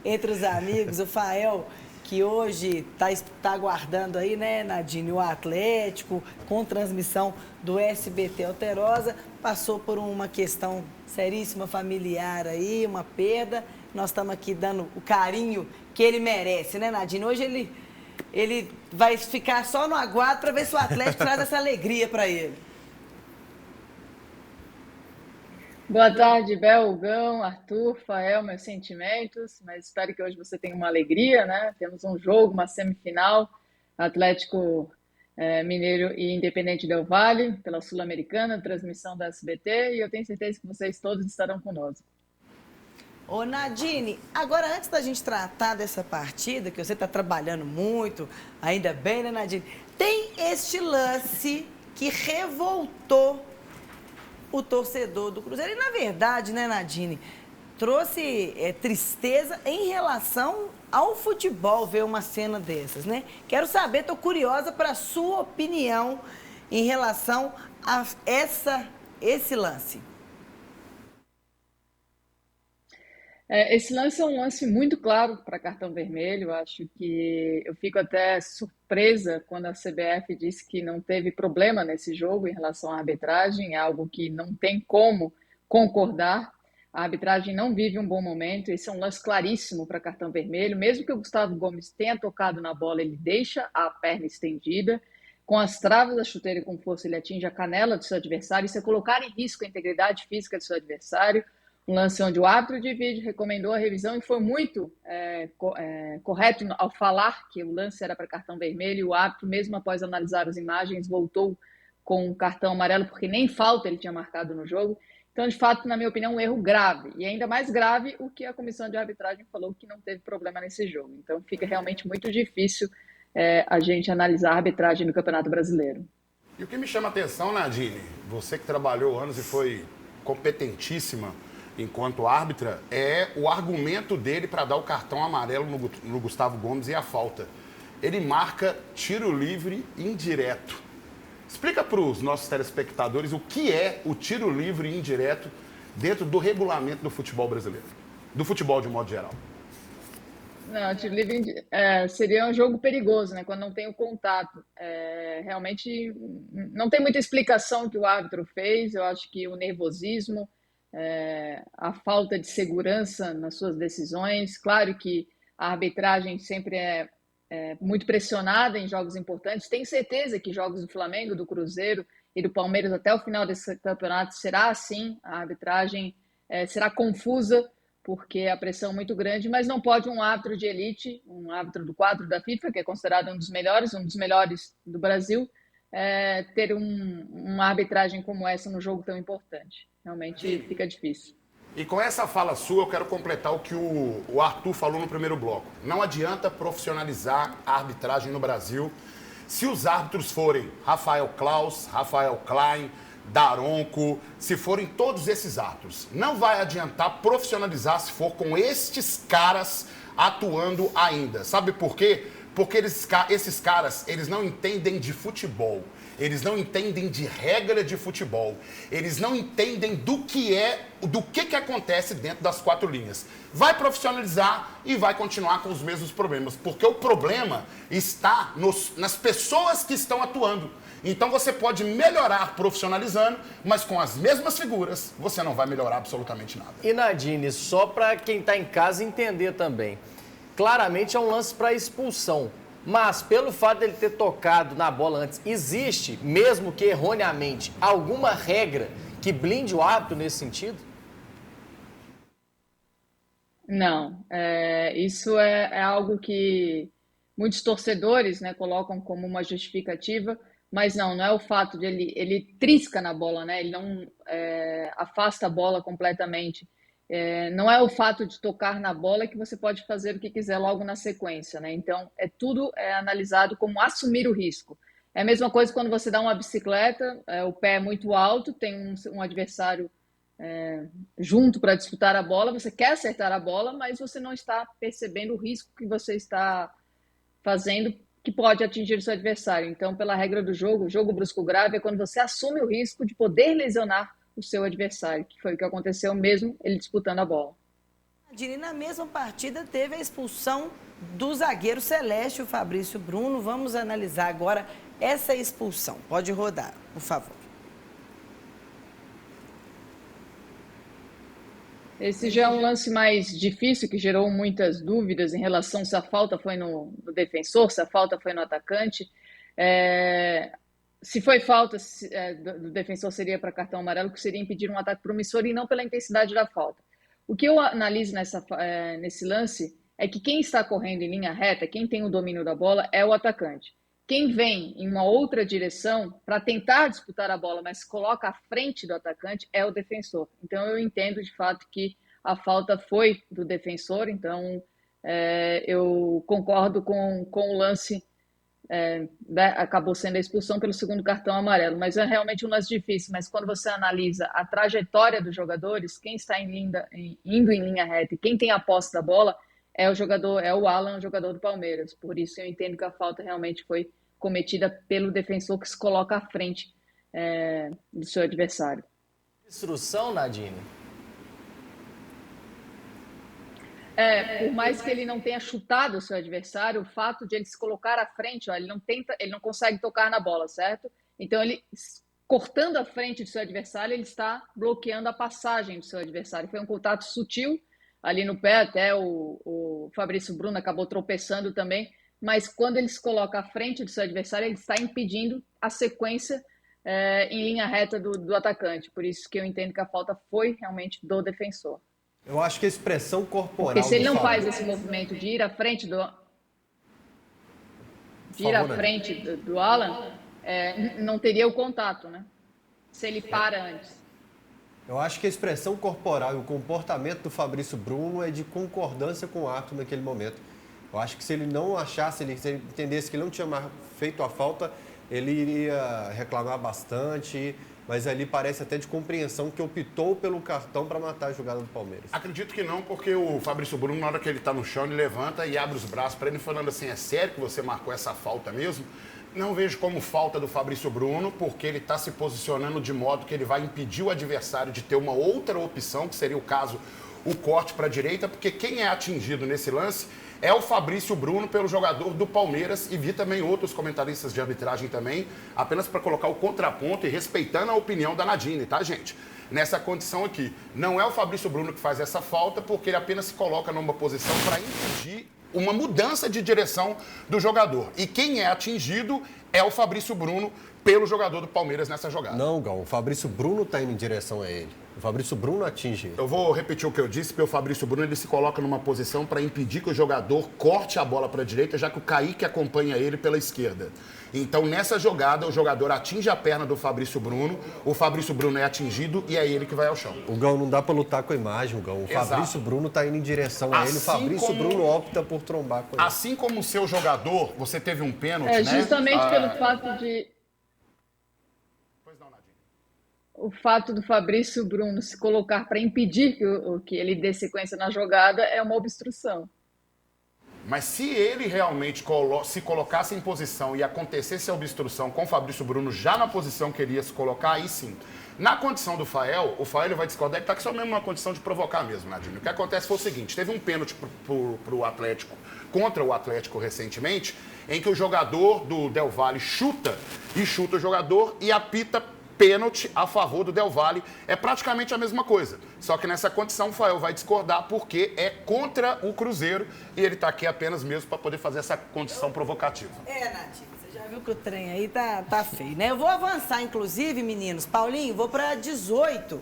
entre os amigos, o Fael, que hoje tá aguardando aí, né, Nadine, o Atlético, com transmissão do SBT Alterosa, passou por uma questão seríssima familiar aí, uma perda. Nós estamos aqui dando o carinho que ele merece, né, Nadine? Hoje ele vai ficar só no aguardo para ver se o Atlético traz essa alegria para ele. Boa tarde, Bel, Gão, Arthur, Fael, meus sentimentos, mas espero que hoje você tenha uma alegria, né? Temos um jogo, uma semifinal, Atlético Mineiro e Independente Del Valle, pela Sul-Americana, transmissão da SBT, e eu tenho certeza que vocês todos estarão conosco. Ô Nadine, agora antes da gente tratar dessa partida, que você está trabalhando muito, ainda bem, né, Nadine? Tem este lance que revoltou o torcedor do Cruzeiro. E, na verdade, né, Nadine, trouxe tristeza em relação ao futebol ver uma cena dessas, né? Quero saber, estou curiosa para a sua opinião em relação a esse lance. Esse lance é um lance muito claro para cartão vermelho. Eu acho que eu fico até surpresa quando a CBF disse que não teve problema nesse jogo em relação à arbitragem, é algo que não tem como concordar. A arbitragem não vive um bom momento. Esse é um lance claríssimo para cartão vermelho. Mesmo que o Gustavo Gomes tenha tocado na bola, ele deixa a perna estendida. Com as travas da chuteira e com força, ele atinge a canela do seu adversário. Isso é colocar em risco a integridade física do seu adversário. Um lance onde o árbitro de vídeo recomendou a revisão e foi muito correto ao falar que o lance era para cartão vermelho, e o árbitro, mesmo após analisar as imagens, voltou com um cartão amarelo, porque nem falta ele tinha marcado no jogo. Então, de fato, na minha opinião, um erro grave. E ainda mais grave o que a comissão de arbitragem falou, que não teve problema nesse jogo. Então, fica realmente muito difícil a gente analisar a arbitragem no Campeonato Brasileiro. E o que me chama a atenção, Nadine, você que trabalhou anos e foi competentíssima enquanto árbitra, é o argumento dele para dar o cartão amarelo no Gustavo Gomes e a falta. Ele marca tiro livre indireto. Explica para os nossos telespectadores o que é o tiro livre indireto dentro do regulamento do futebol brasileiro, do futebol de modo geral. Não, tiro livre seria um jogo perigoso, né? Quando não tem o contato. Realmente não tem muita explicação que o árbitro fez. Eu acho que o nervosismo, a falta de segurança nas suas decisões. Claro que a arbitragem sempre é muito pressionada em jogos importantes. Tenho certeza que jogos do Flamengo, do Cruzeiro e do Palmeiras até o final desse campeonato será assim. A arbitragem será confusa, porque a pressão é muito grande, mas não pode um árbitro de elite, um árbitro do quadro da FIFA, que é considerado um dos melhores do Brasil, ter uma arbitragem como essa no jogo tão importante. Realmente fica difícil. E com essa fala sua, eu quero completar o que o Arthur falou no primeiro bloco. Não adianta profissionalizar a arbitragem no Brasil se os árbitros forem Rafael Claus, Rafael Klein, Daronco, se forem todos esses árbitros. Não vai adiantar profissionalizar se for com estes caras atuando ainda. Sabe por quê? Porque esses caras, eles não entendem de futebol. Eles não entendem de regra de futebol. Eles não entendem do que acontece dentro das quatro linhas. Vai profissionalizar e vai continuar com os mesmos problemas. Porque o problema está nas pessoas que estão atuando. Então você pode melhorar profissionalizando, mas com as mesmas figuras, você não vai melhorar absolutamente nada. E Nadine, só para quem está em casa entender também. Claramente é um lance para expulsão. Mas, pelo fato dele ter tocado na bola antes, existe, mesmo que erroneamente, alguma regra que blinde o árbitro nesse sentido? Não. Isso é algo que muitos torcedores, né, colocam como uma justificativa, mas não é o fato de ele trisca na bola, né? Ele não afasta a bola completamente. Não é o fato de tocar na bola que você pode fazer o que quiser logo na sequência, né? Então, tudo é analisado como assumir o risco. É a mesma coisa quando você dá uma bicicleta, o pé é muito alto, tem um adversário junto para disputar a bola, você quer acertar a bola, mas você não está percebendo o risco que você está fazendo, que pode atingir o seu adversário. Então, pela regra do jogo, o jogo brusco grave é quando você assume o risco de poder lesionar o seu adversário, que foi o que aconteceu mesmo ele disputando a bola. Dini, na mesma partida teve a expulsão do zagueiro Celeste, o Fabrício Bruno. Vamos analisar agora essa expulsão. Pode rodar, por favor. Esse já é um lance mais difícil, que gerou muitas dúvidas em relação se a falta foi no defensor, se a falta foi no atacante. Se foi falta do defensor, seria para cartão amarelo, que seria impedir um ataque promissor e não pela intensidade da falta. O que eu analiso nesse lance é que quem está correndo em linha reta, quem tem o domínio da bola, é o atacante. Quem vem em uma outra direção para tentar disputar a bola, mas se coloca à frente do atacante, é o defensor. Então, eu entendo de fato que a falta foi do defensor. Então, eu concordo com o lance. Acabou sendo a expulsão pelo segundo cartão amarelo, mas é realmente um lance difícil. Mas quando você analisa a trajetória dos jogadores, quem está indo em linha reta e quem tem a posse da bola é o Alan, o jogador do Palmeiras. Por isso eu entendo que a falta realmente foi cometida pelo defensor, que se coloca à frente do seu adversário. Instrução, Nadine? Por mais que ele não tenha chutado o seu adversário, o fato de ele se colocar à frente, ele não consegue tocar na bola, certo? Então, ele cortando a frente do seu adversário, ele está bloqueando a passagem do seu adversário. Foi um contato sutil ali no pé, até o Fabrício Bruno acabou tropeçando também, mas quando ele se coloca à frente do seu adversário, ele está impedindo a sequência em linha reta do atacante. Por isso que eu entendo que a falta foi realmente do defensor. Eu acho que a expressão corporal... Porque se ele não faz esse movimento de ir à frente do Alan, não teria o contato, né? Se ele para antes. Eu acho que a expressão corporal e o comportamento do Fabrício Bruno é de concordância com o árbitro naquele momento. Eu acho que se ele não achasse, se ele entendesse que ele não tinha feito a falta, ele iria reclamar bastante... Mas ali parece até de compreensão que optou pelo cartão para matar a jogada do Palmeiras. Acredito que não, porque o Fabrício Bruno, na hora que ele está no chão, ele levanta e abre os braços para ele, falando assim, é sério que você marcou essa falta mesmo? Não vejo como falta do Fabrício Bruno, porque ele está se posicionando de modo que ele vai impedir o adversário de ter uma outra opção, que seria o caso, o corte para a direita, porque quem é atingido nesse lance é o Fabrício Bruno pelo jogador do Palmeiras, e vi também outros comentaristas de arbitragem também, apenas para colocar o contraponto e respeitando a opinião da Nadine, tá, gente? Nessa condição aqui. Não é o Fabrício Bruno que faz essa falta, porque ele apenas se coloca numa posição para impedir uma mudança de direção do jogador. E quem é atingido é o Fabrício Bruno pelo jogador do Palmeiras nessa jogada. Não, Gal, o Fabrício Bruno está indo em direção a ele. O Fabrício Bruno atinge ele. Eu vou repetir o que eu disse, porque o Fabrício Bruno ele se coloca numa posição para impedir que o jogador corte a bola para a direita, já que o Kaique acompanha ele pela esquerda. Então, nessa jogada, o jogador atinge a perna do Fabrício Bruno, o Fabrício Bruno é atingido e é ele que vai ao chão. O Gal, não dá para lutar com a imagem, o Gal. O Exato. Fabrício Bruno está indo em direção a ele, o Fabrício Bruno opta por trombar com ele. Assim como o seu jogador, você teve um pênalti, né? Justamente pelo fato de... O fato do Fabrício Bruno se colocar para impedir que ele dê sequência na jogada é uma obstrução. Mas se ele realmente se colocasse em posição e acontecesse a obstrução com o Fabrício Bruno já na posição que ele ia se colocar, aí sim. Na condição do Fael, o Fael ele vai discordar que está aqui só mesmo uma condição de provocar mesmo, Nadine. O que acontece foi o seguinte, teve um pênalti para o Atlético, contra o Atlético recentemente, em que o jogador do Del Valle chuta o jogador e apita pênalti a favor do Del Valle. É praticamente a mesma coisa. Só que nessa condição o Fael vai discordar porque é contra o Cruzeiro e ele está aqui apenas mesmo para poder fazer essa condição provocativa. Nath, você já viu que o trem aí tá feio, né? Eu vou avançar, inclusive, meninos. Paulinho, vou para 18,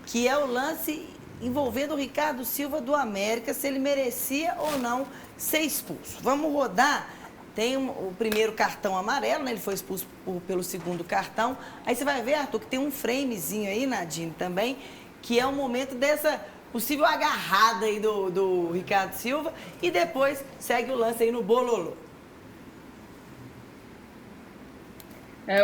que é o lance envolvendo o Ricardo Silva do América, se ele merecia ou não ser expulso. Vamos rodar. Tem o primeiro cartão amarelo, né? Ele foi expulso pelo segundo cartão. Aí você vai ver, Arthur, que tem um framezinho aí, Nadine, também, que é o momento dessa possível agarrada aí do Ricardo Silva. E depois segue o lance aí no bololô.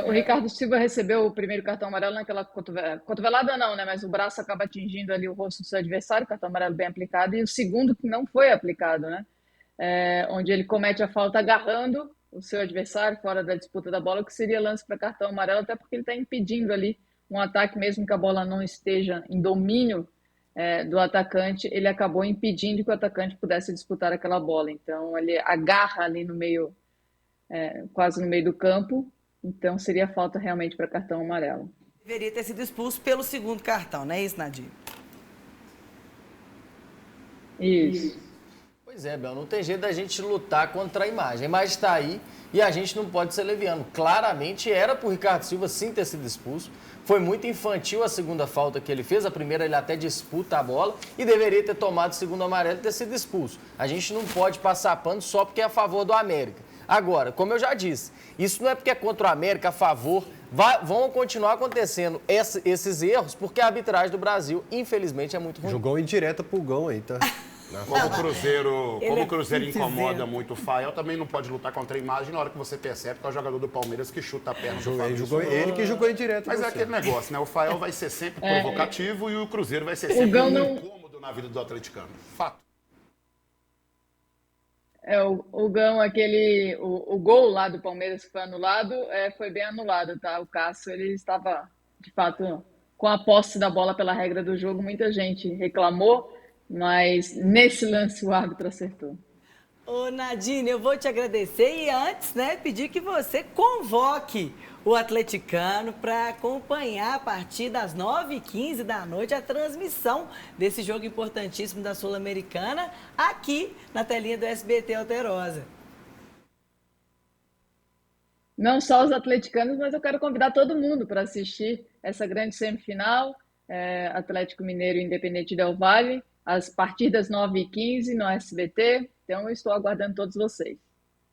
O Ricardo Silva recebeu o primeiro cartão amarelo naquela cotovelada não, né? Mas o braço acaba atingindo ali o rosto do seu adversário, cartão amarelo bem aplicado. E o segundo que não foi aplicado, né? Onde ele comete a falta agarrando o seu adversário fora da disputa da bola, que seria lance para cartão amarelo, até porque ele está impedindo ali um ataque, mesmo que a bola não esteja em domínio do atacante, ele acabou impedindo que o atacante pudesse disputar aquela bola. Então, ele agarra ali no meio, quase no meio do campo. Então, seria falta realmente para cartão amarelo. Deveria ter sido expulso pelo segundo cartão, não é isso, Nadine? Isso. Pois é, Bel, não tem jeito da gente lutar contra a imagem. A imagem está aí e a gente não pode ser leviano. Claramente era para o Ricardo Silva sim ter sido expulso. Foi muito infantil a segunda falta que ele fez. A primeira ele até disputa a bola e deveria ter tomado o segundo amarelo e ter sido expulso. A gente não pode passar pano só porque é a favor do América. Agora, como eu já disse, isso não é porque é contra o América, a favor. Vão continuar acontecendo esses erros porque a arbitragem do Brasil, infelizmente, é muito ruim. Jogou indireta pro Gão aí, tá? Como o Cruzeiro muito incomoda zero. muito o Fael, também não pode lutar contra a imagem na hora que você percebe que é o jogador do Palmeiras que chuta a perna do Fabrício. Ele que jogou indireta. Mas é aquele negócio, né? O Fael vai ser sempre provocativo e o Cruzeiro vai ser sempre Gão um não- incômodo na vida do atleticano. Fato. O Gão, o gol lá do Palmeiras que foi anulado, foi bem anulado, tá? O Cássio, ele estava, de fato, com a posse da bola pela regra do jogo. Muita gente reclamou, mas nesse lance o árbitro acertou. Ô, Nadine, eu vou te agradecer e antes, né, pedir que você convoque o atleticano para acompanhar a partir das 9h15 da noite a transmissão desse jogo importantíssimo da Sul-Americana aqui na telinha do SBT Alterosa. Não só os atleticanos, mas eu quero convidar todo mundo para assistir essa grande semifinal, Atlético Mineiro e Independente Del Valle, a partir das 9h15 no SBT. Então, eu estou aguardando todos vocês.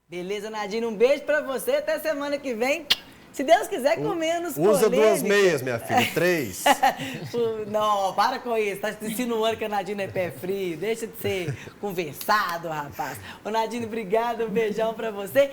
Beleza, Nadine? Um beijo para você. Até semana que vem. Se Deus quiser, com menos Usa polêmica. 2 meias, minha filha, 3. Não, para com isso. Tá insinuando que a Nadine é pé frio. Deixa de ser conversado, rapaz. Ô, Nadine, obrigado. Um beijão para você.